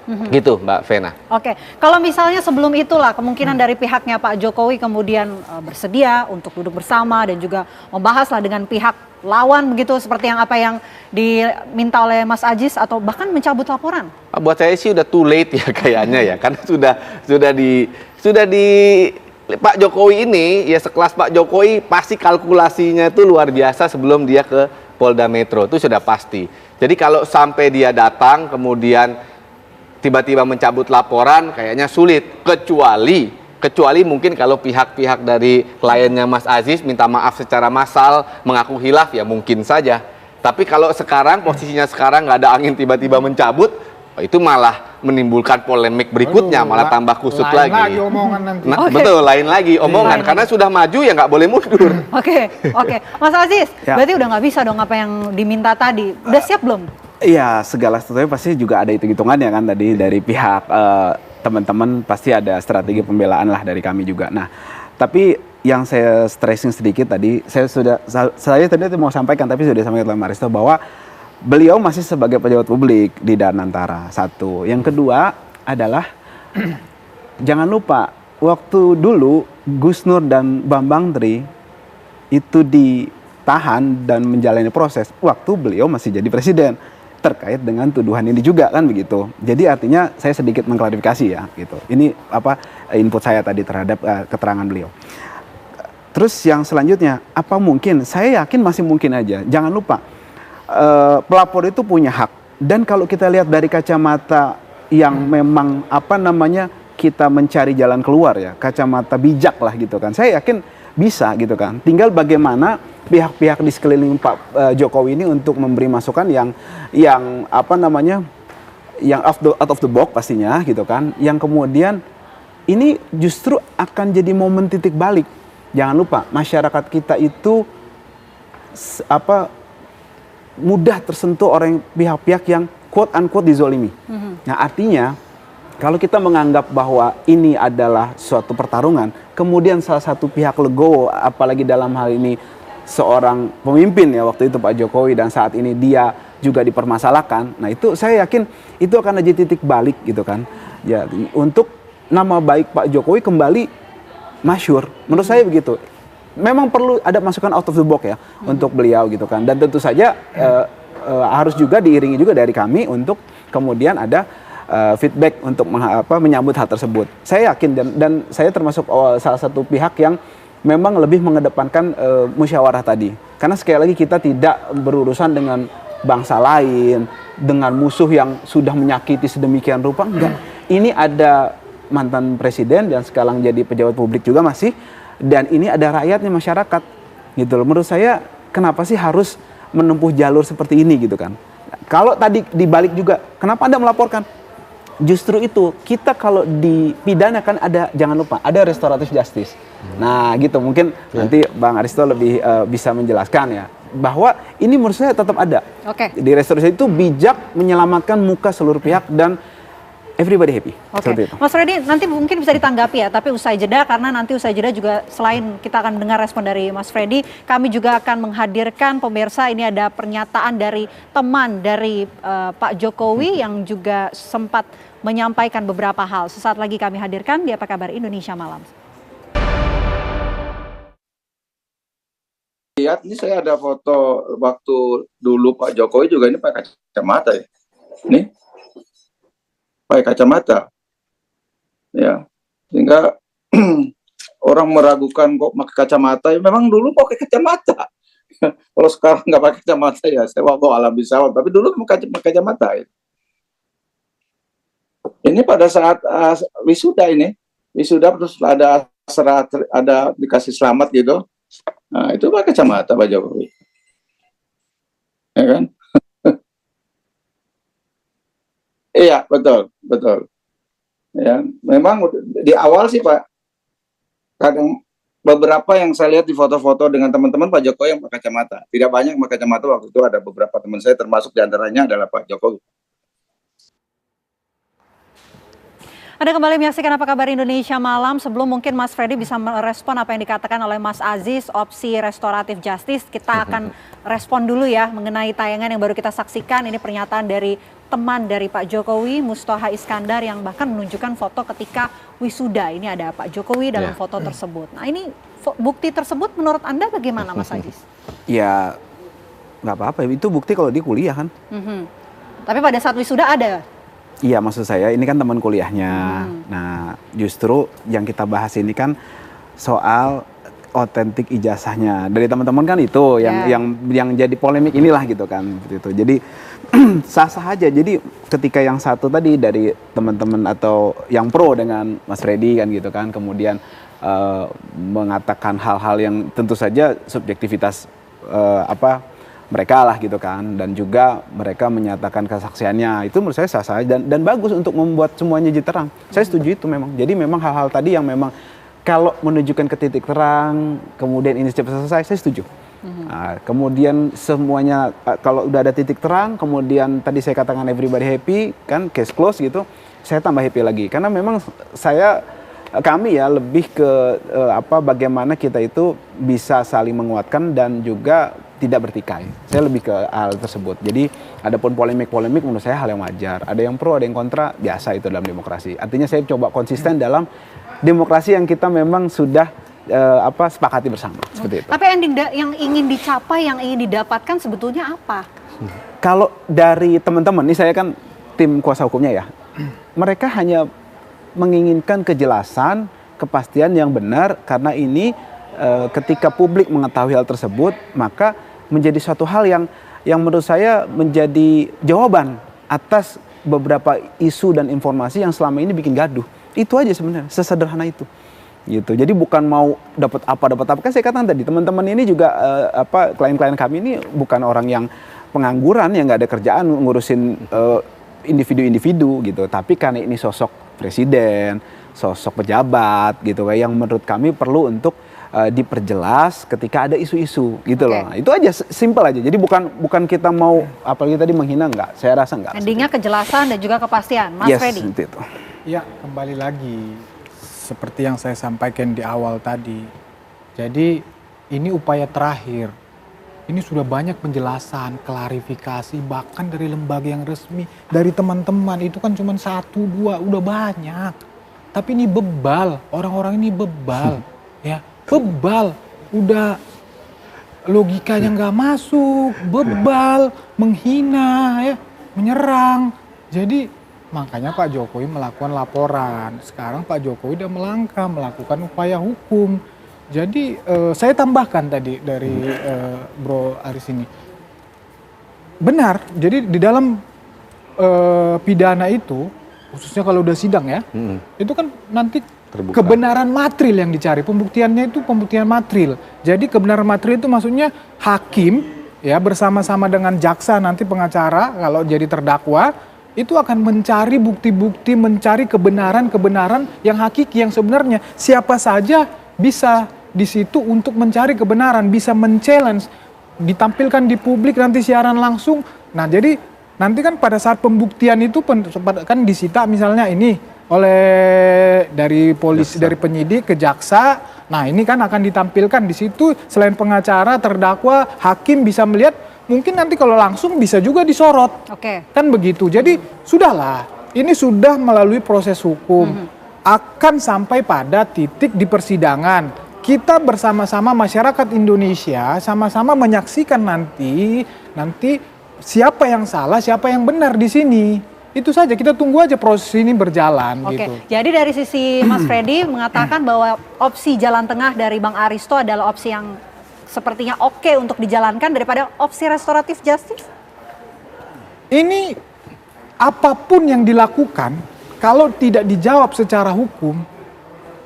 Gitu Mbak Vena. Oke, kalau misalnya sebelum itulah kemungkinan dari pihaknya Pak Jokowi kemudian bersedia untuk duduk bersama dan juga membahaslah dengan pihak lawan begitu seperti yang apa yang diminta oleh Mas Aziz atau bahkan mencabut laporan. Buat saya sih udah too late ya kayaknya ya, karena sudah di Pak Jokowi ini ya sekelas Pak Jokowi pasti kalkulasinya itu luar biasa sebelum dia ke Polda Metro, itu sudah pasti. Jadi kalau sampai dia datang kemudian tiba-tiba mencabut laporan kayaknya sulit, kecuali mungkin kalau pihak-pihak dari kliennya Mas Aziz minta maaf secara massal, mengaku hilaf ya mungkin saja. Tapi kalau sekarang posisinya sekarang nggak ada angin tiba-tiba mencabut, itu malah menimbulkan polemik berikutnya, malah tambah kusut lagi. Lain lagi omongan nanti. Nah, betul, lain lagi omongan karena sudah maju ya nggak boleh mundur. Oke, Mas Aziz, berarti udah nggak bisa dong apa yang diminta tadi. Udah siap belum? Iya, segala sesuatunya pasti juga ada hitung-hitungannya kan tadi dari pihak teman-teman pasti ada strategi pembelaan lah dari kami juga. Nah, tapi yang saya stressing sedikit tadi, saya tadi mau sampaikan tapi sudah disampaikan oleh Maristo bahwa beliau masih sebagai pejabat publik di Danantara, satu. Yang kedua adalah jangan lupa waktu dulu Gus Nur dan Bambang Tri itu ditahan dan menjalani proses waktu beliau masih jadi presiden. Terkait dengan tuduhan ini juga kan begitu. Jadi artinya saya sedikit mengklarifikasi ya gitu. Ini apa input saya tadi terhadap keterangan beliau. Terus yang selanjutnya, apa mungkin? Saya yakin masih mungkin aja. Jangan lupa pelapor itu punya hak. Dan kalau kita lihat dari kacamata yang memang apa namanya kita mencari jalan keluar ya, kacamata bijak lah gitu kan. Saya yakin bisa gitu kan. Tinggal bagaimana pihak-pihak di sekeliling Pak Jokowi ini untuk memberi masukan yang apa namanya yang out of the box pastinya gitu kan, yang kemudian ini justru akan jadi momen titik balik. Jangan lupa masyarakat kita itu apa mudah tersentuh oleh pihak-pihak yang quote unquote dizolimi. Nah artinya kalau kita menganggap bahwa ini adalah suatu pertarungan, kemudian salah satu pihak legowo, apalagi dalam hal ini seorang pemimpin ya waktu itu Pak Jokowi dan saat ini dia juga dipermasalahkan. Nah itu saya yakin itu akan jadi titik balik gitu kan. Ya untuk nama baik Pak Jokowi kembali masyhur. Menurut saya begitu. Memang perlu ada masukan out of the box ya untuk beliau gitu kan. Dan tentu saja harus juga diiringi juga dari kami untuk kemudian ada feedback untuk menyambut hal tersebut. Saya yakin dan saya termasuk salah satu pihak yang memang lebih mengedepankan musyawarah tadi. Karena sekali lagi kita tidak berurusan dengan bangsa lain, dengan musuh yang sudah menyakiti sedemikian rupa. Enggak. Ini ada mantan presiden dan sekarang jadi pejabat publik juga masih. Dan ini ada rakyatnya, masyarakat. Gitu loh. Menurut saya kenapa sih harus menempuh jalur seperti ini gitu kan. Kalau tadi dibalik juga, kenapa Anda melaporkan? justru itu kita kalau dipidana kan ada, jangan lupa ada restoratif justice. Nah gitu mungkin nanti Bang Aristo lebih bisa menjelaskan ya bahwa ini menurut saya tetap ada. Oke. Di restoratif itu bijak menyelamatkan muka seluruh pihak dan everybody happy. Oke, Mas Freddy nanti mungkin bisa ditanggapi ya, tapi usai jeda, karena nanti usai jeda juga selain kita akan mendengar respon dari Mas Freddy, kami juga akan menghadirkan pemirsa, ini ada pernyataan dari teman dari Pak Jokowi yang juga sempat menyampaikan beberapa hal. Sesaat lagi kami hadirkan di Apa Kabar Indonesia Malam. Lihat, ini saya ada foto waktu dulu Pak Jokowi juga ini pakai kacamata ya. Nih. Pakai kacamata, ya, sehingga orang meragukan kok pakai kacamata. Ya, memang dulu pakai kacamata. Kalau sekarang nggak pakai kacamata ya, saya waktu alam bisa. Tapi dulu pakai kacamata. Ya. Ini pada saat wisuda ini, wisuda terus ada serat, ada dikasih selamat gitu. Nah itu pakai kacamata Pak Jokowi, ya kan? Iya, betul, betul. Ya, memang di awal sih Pak, kadang beberapa yang saya lihat di foto-foto dengan teman-teman Pak Jokowi yang pakai kacamata. Tidak banyak yang pakai kacamata, waktu itu ada beberapa teman saya, termasuk diantaranya adalah Pak Jokowi. Anda kembali menyaksikan Apa Kabar Indonesia Malam. Sebelum mungkin Mas Freddy bisa merespon apa yang dikatakan oleh Mas Aziz, opsi restoratif justice, kita akan respon dulu ya mengenai tayangan yang baru kita saksikan. Ini pernyataan dari teman dari Pak Jokowi, Mustoha Iskandar, yang bahkan menunjukkan foto ketika wisuda. Ini ada Pak Jokowi dalam foto tersebut. Nah ini bukti tersebut menurut Anda bagaimana Mas Aziz? Ya nggak apa-apa, itu bukti kalau di kuliah kan. Tapi pada saat wisuda ada? Iya, maksud saya ini kan teman kuliahnya. Nah, justru yang kita bahas ini kan soal otentik ijazahnya. Dari teman-teman kan itu yang jadi polemik inilah gitu kan. Gitu. Jadi sah-sah aja. Jadi ketika yang satu tadi dari teman-teman atau yang pro dengan Mas Freddy kan gitu kan, kemudian mengatakan hal-hal yang tentu saja subjektivitas mereka lah gitu kan, dan juga mereka menyatakan kesaksiannya, itu menurut saya sah-sah dan bagus untuk membuat semuanya jadi terang. Saya setuju itu memang. Jadi memang hal-hal tadi yang memang kalau menunjukkan ke titik terang, kemudian ini cepat selesai, saya setuju. Nah, kemudian semuanya kalau udah ada titik terang, kemudian tadi saya katakan everybody happy, kan case close gitu, saya tambah happy lagi. Karena memang kami ya lebih ke bagaimana kita itu bisa saling menguatkan dan juga tidak bertikai. Saya lebih ke hal tersebut. Jadi adapun polemik-polemik menurut saya hal yang wajar. Ada yang pro, ada yang kontra, biasa itu dalam demokrasi. Artinya saya coba konsisten dalam demokrasi yang kita memang sudah sepakati bersama, seperti itu. Tapi yang ingin dicapai, yang ingin didapatkan sebetulnya apa? Kalau dari teman-teman, ini saya kan tim kuasa hukumnya ya, mereka hanya menginginkan kejelasan, kepastian yang benar, karena ini ketika publik mengetahui hal tersebut, maka menjadi suatu hal yang menurut saya menjadi jawaban atas beberapa isu dan informasi yang selama ini bikin gaduh. Itu aja sebenarnya, sesederhana itu. Gitu. Jadi bukan mau dapat apa. Kan saya katakan tadi, teman-teman ini juga klien-klien kami ini bukan orang yang pengangguran, yang nggak ada kerjaan ngurusin individu-individu gitu. Tapi karena ini sosok presiden, sosok pejabat gitu, yang menurut kami perlu untuk diperjelas ketika ada isu-isu gitu loh. Nah, itu aja, simple aja. Jadi bukan kita mau apalagi tadi menghina, enggak. Saya rasa enggak. Endingnya kejelasan dan juga kepastian, Mas Freddy. Yes, itu. Ya, kembali lagi seperti yang saya sampaikan di awal tadi. Jadi ini upaya terakhir. Ini sudah banyak penjelasan, klarifikasi, bahkan dari lembaga yang resmi, dari teman-teman itu kan cuma 1, 2, udah banyak. Tapi ini bebal, orang-orang ini bebal, ya. Bebal, udah logikanya nggak masuk, bebal, menghina, ya, menyerang. Jadi makanya Pak Jokowi melakukan laporan. Sekarang Pak Jokowi udah melakukan upaya hukum. Jadi saya tambahkan tadi dari Bro Aris ini. Benar, jadi di dalam pidana itu, khususnya kalau udah sidang ya, itu kan nanti terbuka. Kebenaran materil yang dicari, pembuktiannya itu pembuktian materil. Jadi kebenaran materil itu maksudnya hakim ya bersama-sama dengan jaksa nanti pengacara kalau jadi terdakwa itu akan mencari bukti-bukti, mencari kebenaran-kebenaran yang hakiki, yang sebenarnya siapa saja bisa di situ untuk mencari kebenaran, bisa men-challenge, ditampilkan di publik nanti siaran langsung. Nah, jadi nanti kan pada saat pembuktian itu kan disita misalnya ini oleh dari polisi, dari penyidik ke jaksa. Nah, ini kan akan ditampilkan di situ, selain pengacara, terdakwa, hakim bisa melihat, mungkin nanti kalau langsung bisa juga disorot. Oke. Kan begitu. Jadi sudahlah, ini sudah melalui proses hukum. Akan sampai pada titik di persidangan. Kita bersama-sama masyarakat Indonesia sama-sama menyaksikan nanti siapa yang salah, siapa yang benar di sini. Itu saja, kita tunggu aja proses ini berjalan. Oke, Gitu. jadi dari sisi Mas Freddy mengatakan bahwa opsi jalan tengah dari Bang Aristo adalah opsi yang sepertinya oke untuk dijalankan daripada opsi restoratif justice? Ini apapun yang dilakukan, kalau tidak dijawab secara hukum,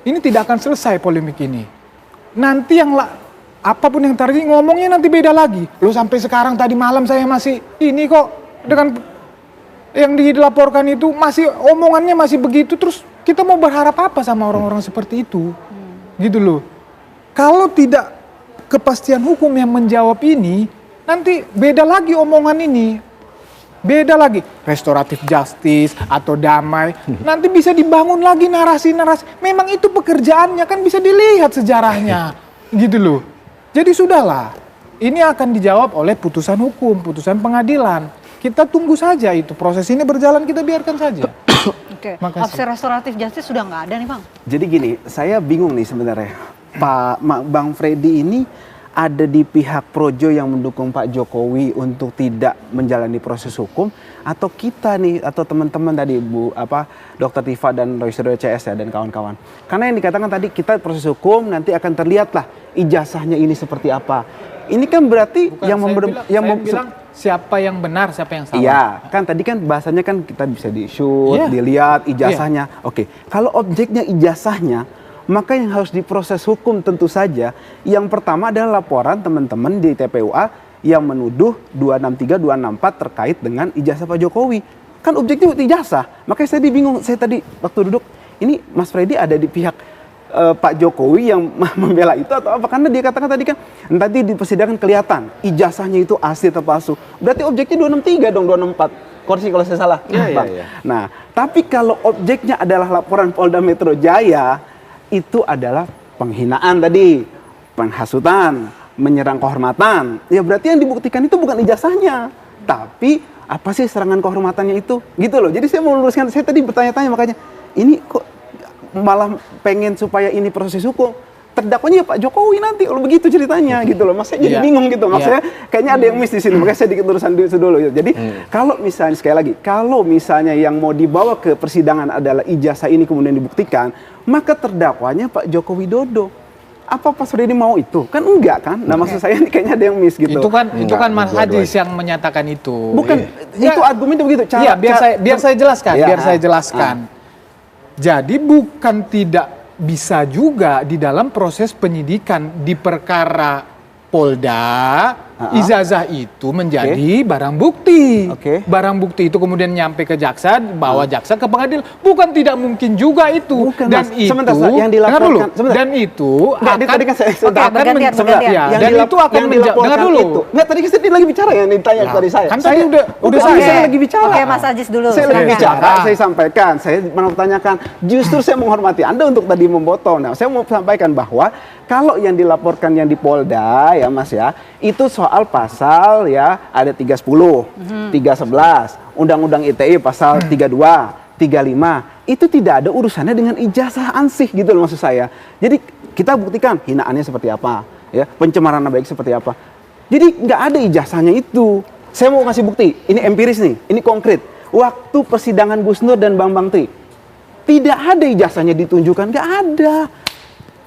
ini tidak akan selesai polemik ini. Nanti apapun yang terjadi ngomongnya nanti beda lagi. Loh, sampai sekarang tadi malam saya masih ini kok dengan yang dilaporkan itu masih omongannya masih begitu, terus kita mau berharap apa sama orang-orang seperti itu? Gitu loh. Kalau tidak kepastian hukum yang menjawab ini, nanti beda lagi omongan ini. Beda lagi, restoratif justice atau damai. Nanti bisa dibangun lagi narasi-narasi. Memang itu pekerjaannya, kan bisa dilihat sejarahnya. Gitu loh. Jadi sudahlah, ini akan dijawab oleh putusan hukum, putusan pengadilan. Kita tunggu saja itu, proses ini berjalan, kita biarkan saja. Oke, Makasih. opsi restoratif justice sudah nggak ada nih Bang. Jadi gini, saya bingung nih sebenarnya. Bang Freddy ini ada di pihak Projo yang mendukung Pak Jokowi untuk tidak menjalani proses hukum, atau kita nih, atau teman-teman tadi Dr. Tifa dan Roy Suryo CS ya dan kawan-kawan. Karena yang dikatakan tadi kita proses hukum nanti akan terlihatlah ijazahnya ini seperti apa. Ini kan berarti Bukan, yang saya bilang siapa yang benar, siapa yang salah. Iya, kan tadi kan bahasanya kan kita bisa di-shoot, Iya. dilihat ijazahnya. Oke, kalau objeknya ijazahnya, maka yang harus diproses hukum tentu saja yang pertama adalah laporan teman-teman di TPUA yang menuduh 263, 264 terkait dengan ijazah Pak Jokowi. Kan objeknya ijazah. Makanya saya bingung, saya tadi waktu duduk, ini Mas Freddy ada di pihak Pak Jokowi yang membela itu atau apa? Karena dia katakan tadi kan nanti di persidangan kelihatan ijazahnya itu asli atau palsu. Berarti objeknya 263 dong, 264. Koreksi kalau saya salah. Bang. Nah, tapi kalau objeknya adalah laporan Polda Metro Jaya, itu adalah penghinaan tadi, penghasutan, menyerang kehormatan. Ya berarti yang dibuktikan itu bukan ijazahnya, tapi apa sih serangan kehormatannya itu? Gitu loh. Jadi saya mau luruskan, saya tadi bertanya-tanya makanya, ini kok malah pengen supaya ini proses hukum, terdakwanya Pak Jokowi nanti kalau begitu ceritanya gitu loh. Mas saya jadi bingung gitu. Maksudnya kayaknya ada yang miss di sini. Makanya saya dikit urusan dulu. Jadi kalau misalnya sekali lagi, kalau misalnya yang mau dibawa ke persidangan adalah ijazah ini kemudian dibuktikan, maka terdakwanya Pak Joko Widodo. Apa Pak Freddy mau itu? Kan enggak kan? Nah maksud saya ini kayaknya ada yang miss gitu. Itu kan Mas Hadis yang menyatakan itu. Bukan, itu argumennya begitu. Iya, biar saya jelaskan. Jadi bukan tidak bisa juga di dalam proses penyidikan di perkara Polda, ijazah itu menjadi barang bukti. Barang bukti itu kemudian nyampe ke jaksa, bawa jaksa ke pengadilan. Bukan tidak mungkin juga itu. Bukan, dan Mas. itu Sebentar, yang dilaporkan. dan itu tadi kan saya bergantian. dan itu akan dengar dulu. Enggak, tadi saya lagi bicara yang ditanya tadi saya. Kan tadi udah saya lagi bicara. Oke, Mas Ajis dulu. Saya lagi bicara, saya sampaikan, saya mau bertanyakan. Justru saya menghormati Anda untuk tadi memotong. Nah, saya mau sampaikan bahwa kalau yang dilaporkan yang di Polda ya Mas ya, itu soal pasal ya ada 310, 311, Undang-Undang ITE pasal 32, 35. Itu tidak ada urusannya dengan ijazah ansih gitu loh maksud saya. Jadi kita buktikan hinaannya seperti apa, ya, pencemaran nama baik seperti apa. Jadi nggak ada ijazahnya itu. Saya mau kasih bukti, ini empiris nih, ini konkret. Waktu persidangan Gus Nur dan Bambang Tri, tidak ada ijazahnya ditunjukkan, nggak ada.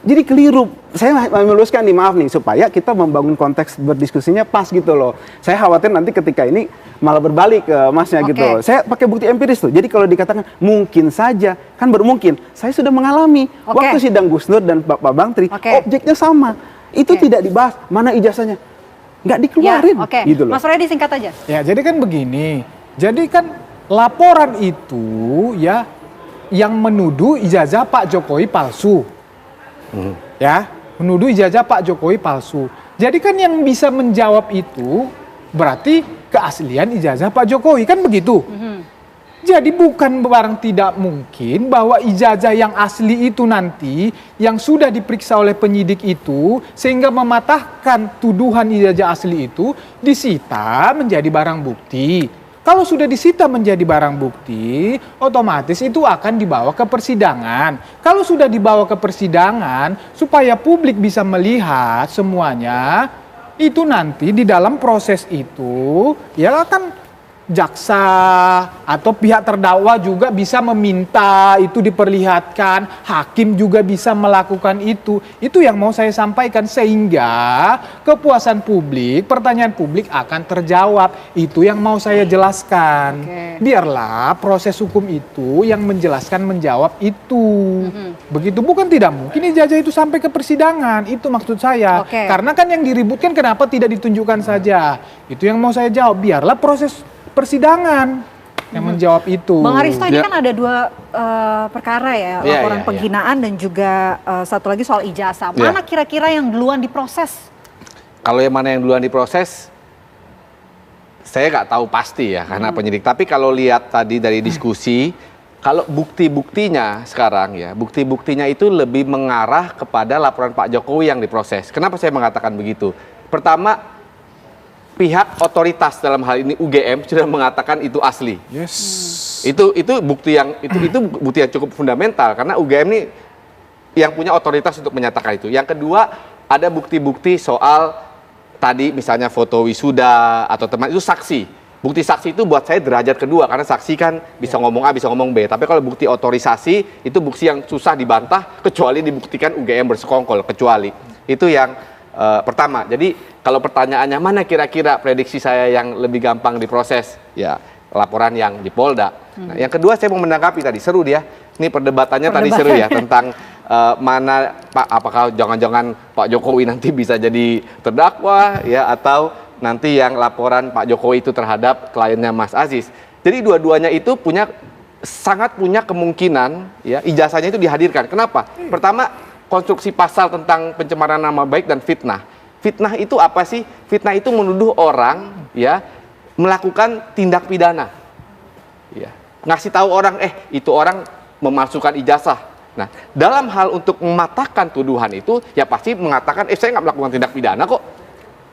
Jadi keliru. Saya meluruskan nih, maaf nih, supaya kita membangun konteks berdiskusinya pas gitu loh. Saya khawatir nanti ketika ini malah berbalik ke Masnya gitu. Saya pakai bukti empiris tuh. Jadi kalau dikatakan mungkin saja, kan baru mungkin. Saya sudah mengalami waktu sidang Gus Nur dan Pak Bambang Tri, objeknya sama. Itu tidak dibahas, mana ijazahnya. Nggak dikeluarin. Ya, gitu loh. Mas Freddy singkat aja. Ya, jadi kan begini. Jadi kan laporan itu ya yang menuduh ijazah Pak Jokowi palsu. Ya, menuduh ijazah Pak Jokowi palsu. Jadi kan yang bisa menjawab itu berarti keaslian ijazah Pak Jokowi, kan begitu? Jadi bukan barang tidak mungkin bahwa ijazah yang asli itu nanti yang sudah diperiksa oleh penyidik itu sehingga mematahkan tuduhan ijazah asli itu disita menjadi barang bukti. Kalau sudah disita menjadi barang bukti, otomatis itu akan dibawa ke persidangan. Kalau sudah dibawa ke persidangan, supaya publik bisa melihat semuanya, itu nanti di dalam proses itu, ya kan jaksa atau pihak terdakwa juga bisa meminta itu diperlihatkan, hakim juga bisa melakukan itu. Itu yang mau saya sampaikan, sehingga kepuasan publik, pertanyaan publik akan terjawab. Itu yang mau saya jelaskan. Biarlah proses hukum itu yang menjelaskan, menjawab itu. Begitu, bukan tidak mungkin ijazah itu sampai ke persidangan. Itu maksud saya. Karena kan yang diributkan kenapa tidak ditunjukkan saja. Itu yang mau saya jawab. Biarlah proses persidangan yang menjawab itu. Bang Aristo, ini kan ada dua perkara ya, laporan penghinaan dan juga satu lagi soal ijazah. Mana kira-kira yang duluan diproses? Kalau yang mana yang duluan diproses, saya nggak tahu pasti ya karena penyidik. Tapi kalau lihat tadi dari diskusi, kalau bukti-buktinya sekarang ya, bukti-buktinya itu lebih mengarah kepada laporan Pak Jokowi yang diproses. Kenapa saya mengatakan begitu? Pertama, pihak otoritas dalam hal ini UGM sudah mengatakan itu asli. Itu bukti yang bukti yang cukup fundamental karena UGM ini yang punya otoritas untuk menyatakan itu. Yang kedua, ada bukti-bukti soal tadi misalnya foto wisuda atau teman itu saksi. Bukti saksi itu buat saya derajat kedua karena saksi kan bisa ngomong A bisa ngomong B. Tapi kalau bukti otorisasi itu bukti yang susah dibantah kecuali dibuktikan UGM bersekongkol, kecuali. Itu yang pertama. Jadi kalau pertanyaannya mana kira-kira prediksi saya yang lebih gampang diproses, ya laporan yang di Polda. Nah, yang kedua saya mau menanggapi tadi, seru dia. Ini perdebatannya tadi seru ya tentang mana Pak, apakah jangan-jangan Pak Jokowi nanti bisa jadi terdakwa ya atau nanti yang laporan Pak Jokowi itu terhadap kliennya Mas Aziz. Jadi dua-duanya itu sangat punya kemungkinan ya ijazahnya itu dihadirkan. Kenapa? Pertama, konstruksi pasal tentang pencemaran nama baik dan fitnah. Fitnah itu apa sih? Fitnah itu menuduh orang ya melakukan tindak pidana. Ya, ngasih tahu orang itu orang memalsukan ijazah. Nah, dalam hal untuk mematahkan tuduhan itu ya pasti mengatakan saya nggak melakukan tindak pidana kok.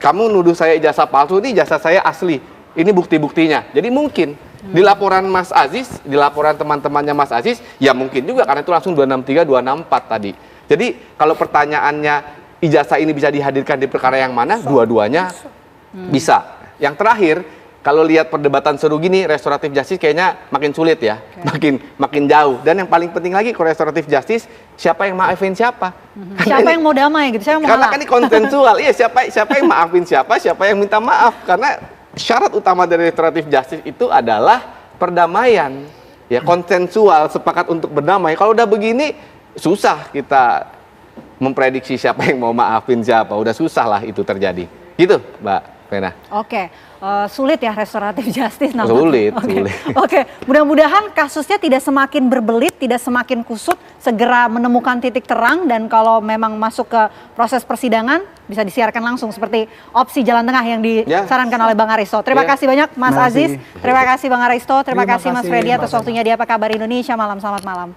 Kamu nuduh saya ijazah palsu, ini ijazah saya asli. Ini bukti-buktinya. Jadi mungkin di laporan Mas Aziz, di laporan teman-temannya Mas Aziz, ya mungkin juga karena itu langsung 263, 264 tadi. Jadi kalau pertanyaannya ijazah ini bisa dihadirkan di perkara yang mana? Dua-duanya bisa. Yang terakhir, kalau lihat perdebatan seru gini, restoratif justice kayaknya makin sulit ya, makin jauh. Dan yang paling penting lagi, kalau restoratif justice, siapa yang maafin siapa? Siapa yang mau damai gitu? Siapa yang mau karena kan ini konsensual. Iya, siapa yang maafin siapa yang minta maaf? Karena syarat utama dari restoratif justice itu adalah perdamaian. Ya, konsensual, sepakat untuk berdamai. Kalau udah begini, susah kita memprediksi siapa yang mau maafin siapa, udah susah lah itu terjadi. Gitu, Mbak Vena. Sulit ya restoratif justice namanya. Sulit. Mudah-mudahan kasusnya tidak semakin berbelit, tidak semakin kusut, segera menemukan titik terang dan kalau memang masuk ke proses persidangan bisa disiarkan langsung seperti opsi jalan tengah yang disarankan oleh Bang Aristo. Terima kasih banyak Mas Aziz, terima kasih Bang Aristo, terima kasih Mas Freddy atas waktunya di Apa Kabar Indonesia malam. Selamat malam.